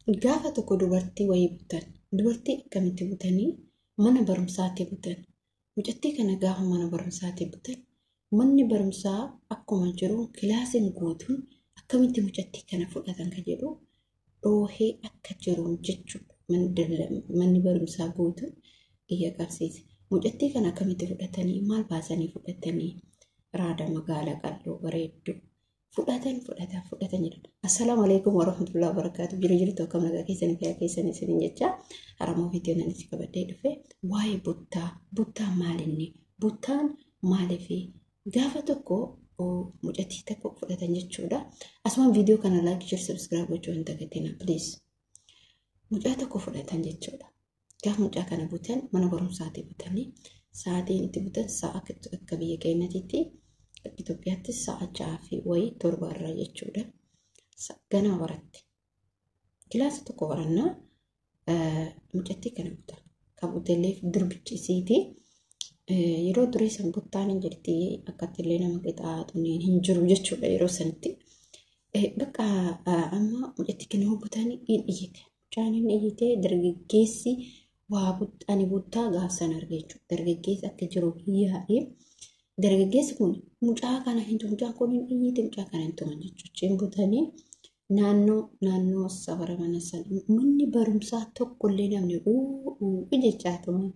Gaafa tokko dubartii wayii butan. Dubartii akkamitti butanii mana barumsaatti butan. Mucattii kana gaafa mana barumsaatti butan. Manni barumsaa akkuma jiru kilaasiin guutuun akkamitti mucattii kana fudhatan kan jedhu dhoohee akka jiruun jechuudha. Manni barumsaa guutuun iyya qabsiise. Mucattii kana akkamitti fudhatanii maal baasanii fudhatanii raada magaalaa qal'oo bareedduu fudhatan jedha. Assalaamu alaikum warahmatullahi wabarakatuh. Jiru akkam nagaa keessanii fayyaa keessanii isiniin jecha haramoo viidiyoo nan itti qabadhee dhufe waa'ee buttaa maalinni buttaan maaliifi gaafa tokko mucattii tokko fudhatan jechuudha. Asumaan viidiyoo kana like share subscribe gochuu hin dagatinaa please. Mucaa tokko fudhatan jechuudha. Gaafa mucaa kana butan mana barumsaatti butanii sa'aatiin itti butan sa'a akka biyya keenyatti Itoophiyaatti sa'a 6 wayii 7 irraa jechuudha. Ganama baratti. Kilaasa tokko barannaa mucattii kana butan. Kabutelee durbichisiiti. Yeroo durii san buttaan hin jirti akkatti illee nama qixaatu hin jiru jechuudha yeroo sanitti. Bakka amma mucattii kana butanii hin iyyite. Mucaan hin iyyite dargaggeessi waa ani buttaa gaafsan arge jechuudha. Dargaggeessi akka jiru yaa'ee dargaggeessi kun mucaa kana hin tumu mucaan kun hin iyyite mucaa kana hin tuman jechuudha. Hin butanii naannoo sabara mana sana manni barumsaa tokkollee namni jechaatuma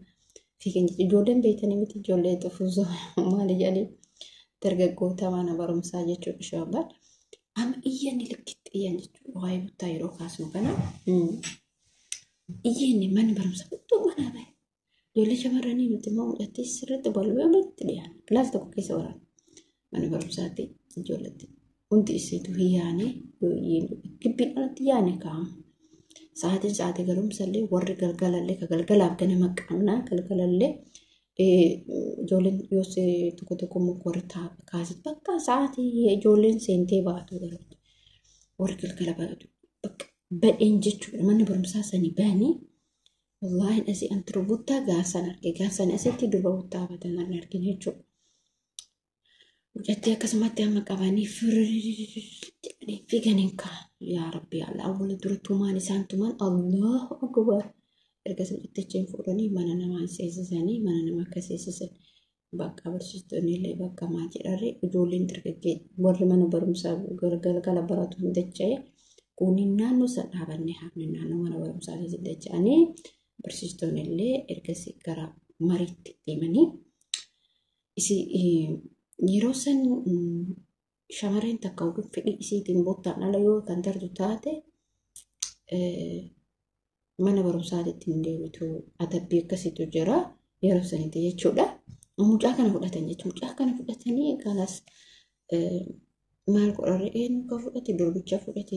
fiigan ijoolleen beekanii miti ijoollee xufuuzoo maali jedhanii dargaggoota mana barumsaa jechuudha shaabaan amma iyyanni likkitti iyyan jechuudha waa'ee buttaa yeroo kaasnu kana iyyanni manni barumsaa buttuu manaa bahe ijoollee shamarranii nuti immoo mucattii sirriitti balbee walitti dhiyaan kilaasa tokko keessa waraana mana barumsaatti ijoolletti hundi isiitu hiyyaanii gibbiin alatti yaane kaa'amu. Sa'aatii galumsallee warri galgalallee ka galgalaaf ganama qabnaa galgalallee ijoolleen yoo tokko warri taa'aa kaasii bakka sa'aatii ijoolleen seentee baatu galatti warri galgala baatu bakka badheen jechuudha manni barumsaa sanii bahanii wallaahi asii anturu buttaa gaafsan arge gaafsan asitti durba buttaa batan argine jechuudha. Mucattii akkasumatti amma qabanii fiiganii kaan yaa rabbi alla awwala dura tumaan isaan tumaan allahu akbar erga mucatticha fuudhanii mana namaa seensisanii mana namaa akka seesisan bakka barsiistonni illee bakka maatii dharree ijoolleen dargaggee warri mana barumsaa galgala baratu hin dacha'e kunin naannoo san dhaabannee hafne naannoo mana barumsaa keessatti dacha'anii barsiistonni illee ergasii gara mariitti deemanii yeroo san shamarreen takka fedhii isiitiin bottaan ala yoo kan dartu taate mana barumsaatti hin deebitu adabbii akkasiitu jira yeroo sanitti jechuudha. Mucaa kana fudhatan jechuudha. Mucaa kana fudhatanii galas maal godharee nuka fudhate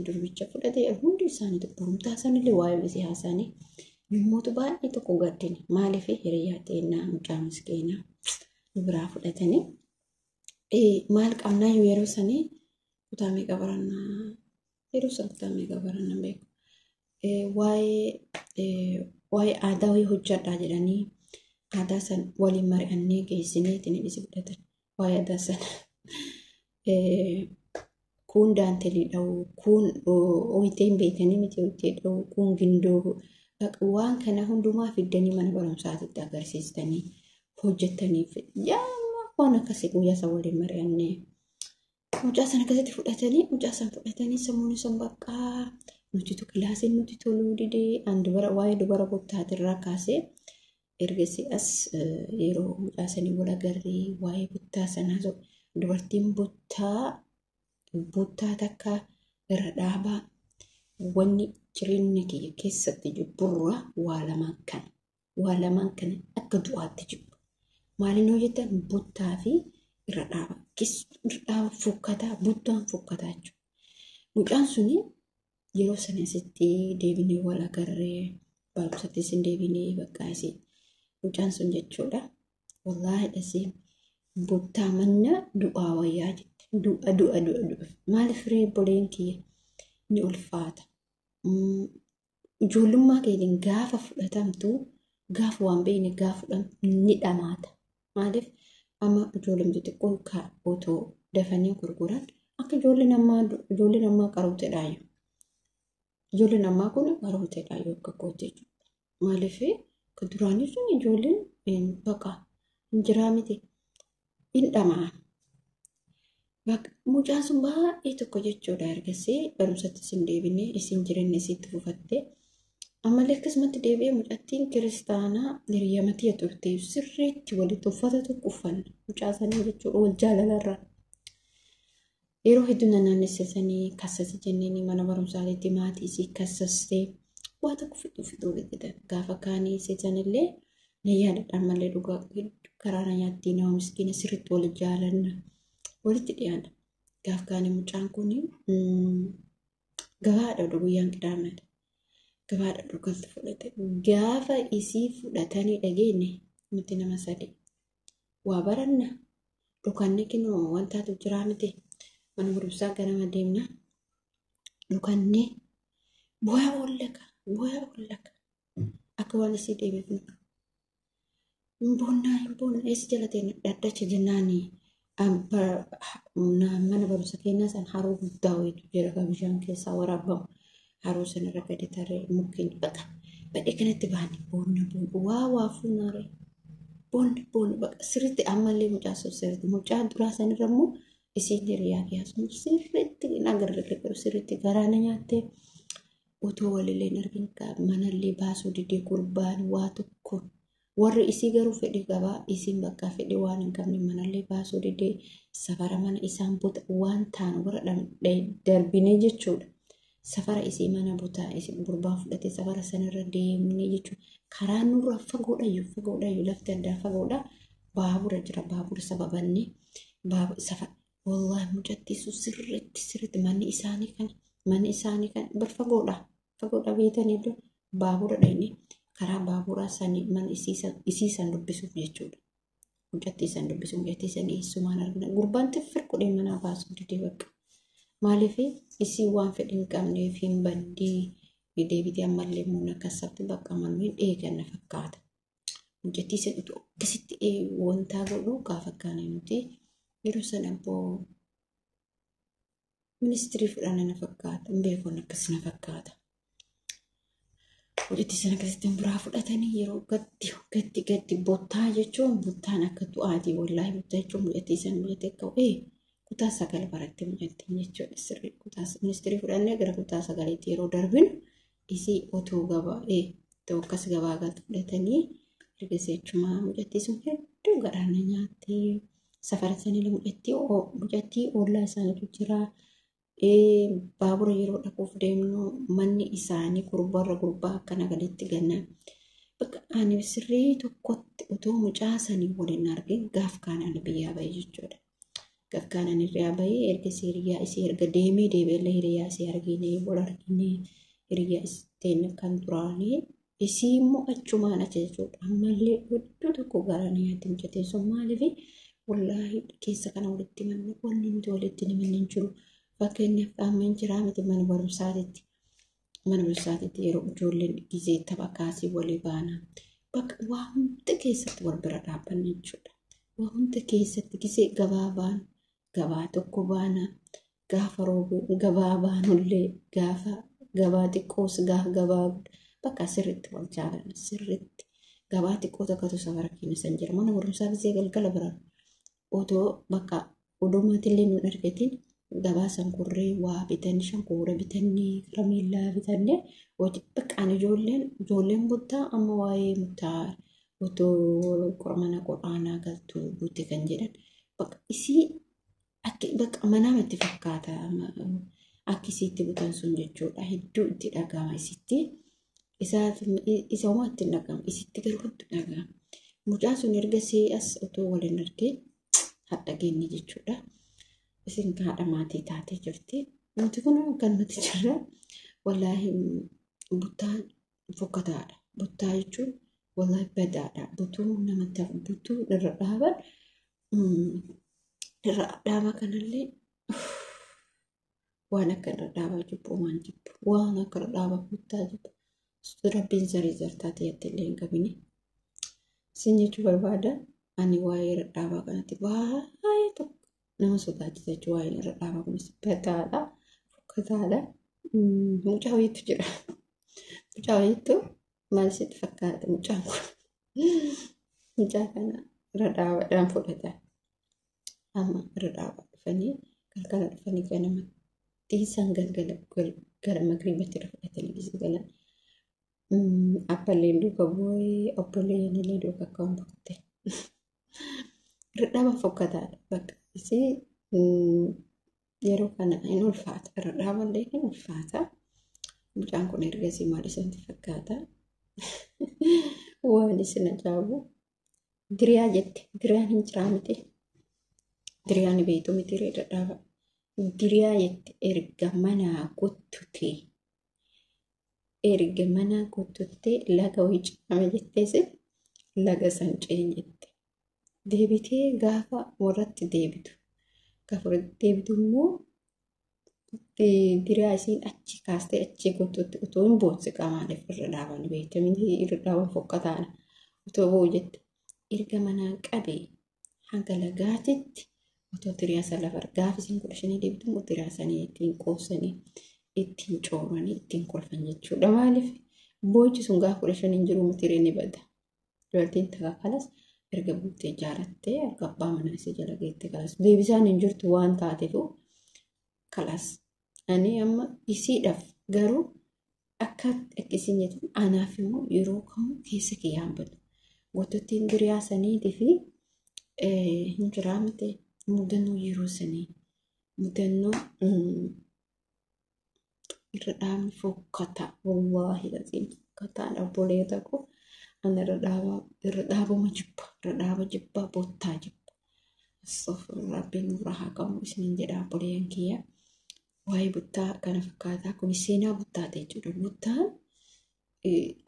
durbicha fudhate hundi isaanii barumtaa sanillee waa'ee isii haasanii namoota baay'ee tokko gaddine maaliif hiriyaa ta'ennaa mucaa miskeenaa biraa fudhatanii maal qabnaa yeroo sanii kutaa meeqa barannaa yeroo san kutaa meeqa barannaa beeku waa'ee aadaa wayii hojjadhaa jedhanii aadaa san waliin mari'annee geessinee ittiin isi fudhatan waa'ee aadaa sana kun daantelii dha'uu kun oyiteen beekanii miti oyitee dha'uu kun gindoo waan kana hundumaa fiddanii mana barumsaatitti agarsiistanii hojjettaniif waan akkasii guyyaa san waliin mari'annee mucaa san akkasitti fudhatanii sammuun san baqqaa nuti kilaasiin nuti toluu didee waa'ee dubara buttaatirraa kaasee ergasii as yeroo mucaa sanii wal agarree waa'ee buttaa sanaa dubartiin buttaa takka irra dhaabaa wanni jireenya kiyya keessatti jibburraa waa lamaan kana akka du'aatti jibbu. Maaliin hojjetan buttaa fi irra dhaaba fukkataa buttaan fukkataa jechuudha. Mucaan suni yeroo sana asitti deebinee wal agarree barumsattis hin deebinee bakka isii mucaan sun jechuudha. Wallaahi dhasii buttaa manna du'aa wayyaa jette du'a maaliif firee boleen kiyya ni ulfaata. Ijoollummaa keetiin gaafa fudhatamtu gaafa waan beekne gaafa fudhatamtu ni dhamaata. Maaliif amma ijoolleen xixiqqoo otoo dafanii gurguran akka ijoolleen ammaa qaruuteedhaayu. Ijoolleen ammaa kun barooteedha yoo akka kooti jechuudha. Maaliif kan duraanii sun ijoolleen baqa hin jiraa miti hin dhamaa. Mucaan sun baay'ee tokko jechuudha ergasii barumsatti isin deebinee isin jireenya isiitti fufattee ammallee akkasumatti deebi'ee mucattiin kiristaanaa hiriyyamatii turte sirriitti walitti uffata tokko uffanna mucaa sanii jechuudha wal jaalalarraa. Yeroo hedduu naannessanii kassasi jenneen mana barumsaatti maatii isii kassastee waa tokko fixuu fidan gaafa kaanii seetanillee ni yaadadhaan malee dhugaa karaa nyaattii nama miskiina sirriitti wal jaalanna walitti dhiyaana. Gaafa kaanii mucaan kun gabaadha guyyaan qidaamadha. Gabaadha dhugalti fudhate. Gaafa isii fudhatanii dhageenye nuti nama sadii waa baranna dhukanni kinoo wantaatu jiraa miti. Mana barumsaa ganama deemna dhukannee bu'aa ollaka akka waan isii deemeef hin boonna eessi jalateen dhaddacha jennaanii mana barumsa keenyaa san haroo guddaa wayitu jira bishaan keessaa waraabamu haroo sanarra gadi tarree mukkeen baqa badhee kanatti baane boonna waa fuunaaree boonna baqa sirriitti ammallee mucaa sirriitti mucaa duraa sanirra immoo isiin hiriyaa keessumaa sirriitti nagarra sirriitti garaana nyaattee otoo walillee argin manallee baasuu didee gurbaan waa tokko warri isii garuu fedhii qabaa isiin bakka fedhii waan hin qabne manallee baasuu didee safara mana isaan buta waan taan warra darbinee jechuudha. Safara isii mana butaa isii gurbaa fudhatee safara sanarra deemnee jechuudha. Karaa nurra fagoodhayyuu lafti addaa fagoodha. Baabura jira baabura sababannee safara. Wallahi mucattiisu sirriitti manni isaanii kan fagoodha beetanii iddoo baabura dhayne karaa baaburaa sanii mana isii san dubbisuuf jechuudha. Mucattii san dubbisuuf mucattii san dhiyeessumaan argina. Gurbaan xiffir qodhee manaa baasuu didee bakka. Maaliif isii waan fedhi hin qabneef hin baddii deebitee ammallee muuna kassabti bakka manuun eeganna fakkaata. Mucattii san iddoo akkasitti wantaa godhuu gaafa akkaana nuti. Yeroo sana abboo ministirii fudhanna na fakkaata. Beekonni akkas na fakkaata. Mucattii sana akkasitti biraa fudhatanii yeroo gatti bottaa jechuun bottaan akka du'aatii wallaahi bottaa jechuun mucattii sana mucattii akka kutaa 9 baratte mucattiin jechuudha sirrii kutaa ministirii fudhannee gara kutaa 9tti yeroo darbinu isii otoo ta'u akkas gabaa galtu fudhatanii ergasii jechuudha mucattii sun hedduu garaana nyaattee. Safara sanii mucattii ollaa isaaniitu jira. Baabura yeroo dhaquuf deemnu manni isaanii gurbaa akkana gaditti gannaan. Bakka ani sirrii tokkotti otoo mucaa sanii waliin argin gaaf kaanaan biyyaa bahee jechuudha. Gaaf kaanaan hiriyaa bahee ergasii hiriyaa isii erga deebi'ellee hiriyaa isii arginee wal arginee hiriyaa isii kan duraanii isii immoo achumaan achi jechuudha. Ammallee hedduu tokko garaan nyaatti mucattiin sun maaliif wallahi keessa kana walitti manni wanni nuti walitti himanne hin jiru. Fakkeenyaaf qaamni jiraa miti mana barumsaatitti yeroo ijoolleen gizee tapha kaasii walii baana. Bakka waa hunda keessatti wal bira dhaabbanne jechuudha. Waa hunda keessatti gizee gabaa tokko baana. Gaafa roobuu gabaa baanullee gaafa gabaa xiqqoos gabaa bakka sirriitti wal jaalanna sirriitti. Gabaa xiqqoo tokkotu safara keenya san jira. Mana barumsaa gizee galgala biraan. Otoo bakka odummaatillee nu argatiin gabaa sankurree waa bitanii shankoora bitanii karameellaa bitannee bakka ani ijoolleen buttaa amma waa'ee mutaa otoo qormana qodhaanaa galtu butte kan jedhan bakka isii bakka manaamatti fakkaata akka isiitti butan sun jechuudha hedduu itti dhagama isitti isa homaa itti dhagama isitti garuu hedduu dhagama mucaan sun ergasii as otoo waliin argee hadha geenye jechuudha. Isin haadha maatii taatee jirti. Nuti kun kan nuti jirra. Wallaahi buttaan fokkataadha. Buttaa jechuun wallaahi badaadha. Butuu namatti butuu irra dhaaban irra dhaaba kanallee waan akka irra dhaabaa jibbu waan akka irra dhaabaa buttaa jibbu. Rabbiin zarii zartaa ta'etti illee hin qabine. Isin jechuu barbaada. Ani waa'ee irra dhaabaa kanatti baay'ee tokko nama sodaachisa jechuudha waa'ee irra dhaabaa kunis badaadha fokkataadha mucaa wayiitu jira. Mucaa wayiitu maal sitti fakkaata mucaan kun? Mucaa kana irra dhaabaadhaan fudhatan. Amma irra dhaabaa dhufanii galgala dhufanii ganama dhiisan galgala gara magriibatti fudhatanii gisee galan. Abballeen duuka bu'ee obboleeyyan illee duuka akka waan boqotte. Irra dhaabaa fokkataadha bakka isii yeroo kana hin ulfaata. Irra dhaaballee hin ulfaata. Mucaan kun ergasii maal isatti fakkaata? Waan isin ajaa'ibu diriyaa jette. Diriyaan hin jiraa miti. Diriyaan beektu miti irra dhaaba. Diriyaa jette erga manaa guuttutee. Erga manaa guuttutee laga wayii cimame jettees laga san ceen jette. Deebitee gaafa warratti deebitu. Gaafa warratti deebitu immoo diriyaa isiin achi kaastee achi guututti otoo hin bootsi qaamaadhaaf irra dhaaban beektamini irra dhaaban fokkataadha. Otoo boo jette erga manaa qabee hanga lagaatitti otoo diriyaa sana lafa gaafa isiin 15 deebitu immoo diriyaa sanii ittiin qoosanii ittiin cooranii ittiin kolfan jechuudha. Maaliif boochi sun gaafa 15 hin jiru miti ni bada. Dubartiin takka kalas erga buutee ijaarattee erga abbaa manaa isii jala geette kalas deebisaan hin jirtu waan taateef kalas. Ani amma isiidhaaf garuu akka akkasiin jettu anaaf immoo yeroo kamuu keessa kiyyaan badu. Gootottiin diriyaa saniitii fi hin jiraa miti mudannoo yeroo sanii mudannoo irra dhaabni fokkata. Wallaahi laziin fokkataadha obboleeta koo. Ana irra dhaabama jibba. Irra dhaaba jibba bottaa jibba. Rabbiin nurraa haa qabu isiniin jedha obboleeyyan kiyya. Waa'ee buttaa kana fakkaataa kun seenaa buttaate jechuudha. Buttaan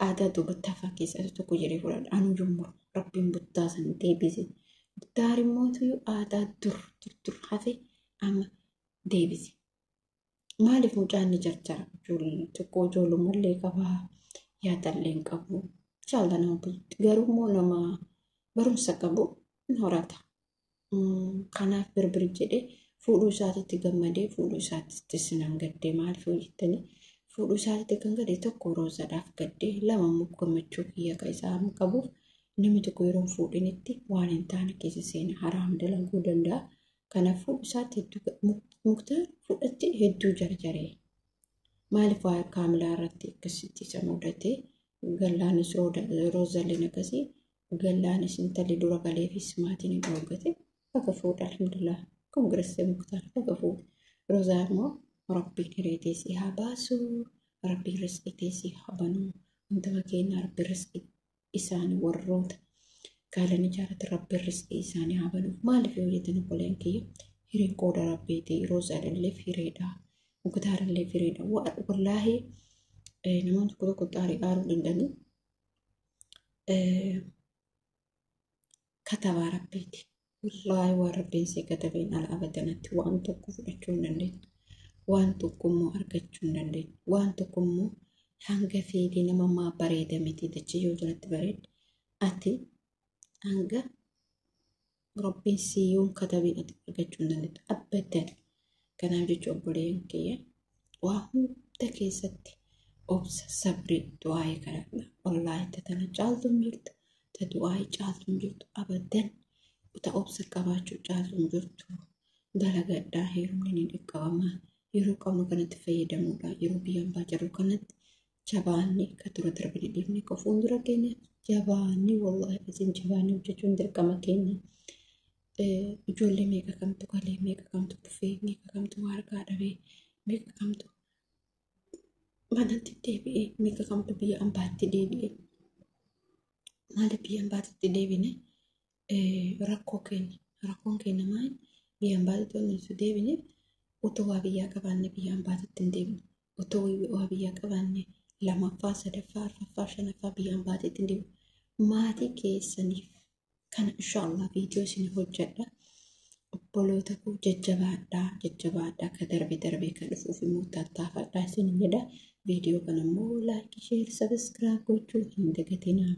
aadaa buttaa fa'aa keessaa tokko jedhee fudhadha. Anu jummuru rabbiin buttaa san deebise. Buttaa immoo aadaa dur hafe amma deebise. Maaliif mucaan ni jarjara? Tokko ijoollummallee qabaa yaadallee hin qabu. Jaalala nama garuu immoo nama barumsa qabu hin horata. Kanaaf birbir jedhee fuudhuu isaatiitti gammadee fuudhuu isaatiitti sinan gaddee maaliif hojjettanii fuudhuu isaatiitti kan gadee tokko roozaadhaaf gaddee lama immoo gammachuu kiyya kan isaa qabuuf namni tokko yeroo fuudhinitti waan hin taane keessa seena haraam dalaguu danda'a. Kanaaf fuudhuu isaatti muktaan fudhatti hedduu jarjaree maaliif waa kaamilaa irratti akkasitti isa mudatee gallaanis roozalleen akkasii gallaanis intalli dura galeefis maatiin hin dhoogate bakka fuudha alhamdulillah. Kongressii muktaan bakka fuudha. Roozaa immoo rabbiin hireeteesii haa baasu, rabbiin riskiiteesii haa banuu. Hunduma keenya rabbiin riskii isaanii warroota gaalanii jaalatan rabbiin riskii isaanii haa banuuf. Maaliif yoo jettan obboleen kiyya hireen qooda rabbiitii roozaallee fireedha. Muktaarallee fireedha. Wallaahi namoonni tokko xaarii aaruu danda'anii katabaa rabbiiti. Wallaahi waan rabbiin see katabeen ala abadanatti waan tokko fudhachuu hin dandeenyu. Waan tokko immoo argachuu hin dandeenyu. Waan tokko immoo hanga fiigee nama bareeda miti dachee yoo jalatti bareeda. Ati hanga rabbiin siyyuun katabeen ati argachuu hin dandeenyu. Abadan. Kanaaf jechuun obboleen kiyya waa hunda keessatti obsa sabrii du'aayee kadhadha. Wallaahi tana caaltu hin jirtu. Ta du'aayee caaltu hin jirtu. Abadan. Uta obsa qabaachuu caaltu hin jirtu. Dalagadhaa heerumni ni dhaqqabama. Yeroo qabnu kanatti fayyadamuudha. Yeroo biyyaan baajarru kanatti jabaanni ka dura darbine dhiifne ka fuuldura keenya jabaanni wallaahi isin jabaanni hojjechuun dirqama keenya. Ijoollee meeqa kamtu galee meeqa kamtu dhufee meeqa kamtu waraqaa dhabee meeqa kamtu manatti deebi'ee meeqa kamtu biyya ambaatti deebi'ee maaliif biyya ambaatti deebine rakkoon keenya maal biyya ambaatti tolnisu deebine utoo waa biyyaa qabaanne biyya ambaatti hin deebine utoo waa biyyaa qabaanne lamaffaa sadaffaa arfaffaa shanaffaa biyya ambaatti hin deebine maatii keessaniif kana inshallah viidiyoo isin hojjedha. Obboloota koo jajjabaadhaa ka darbe kan dhufuuf immoo tattaafadhaa isin jedha. Viidiyoo kana immoo laayikii sheer sabiskiraayib gochuu hin dagatinaa.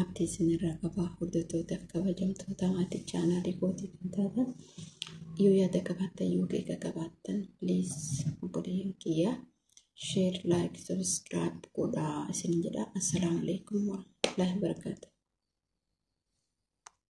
Abdii isinirraa qabaa hordoftootaaf kabajamtoota maatii chaanaalii kootii kan taatan yoo yaada qabaattan yoo qeeqa qabaattan please obboleeyyan kiyyaa share, like, subscribe godhaa isin jedha. Assalaamu alaikum warahmatullahi wabarakatuh.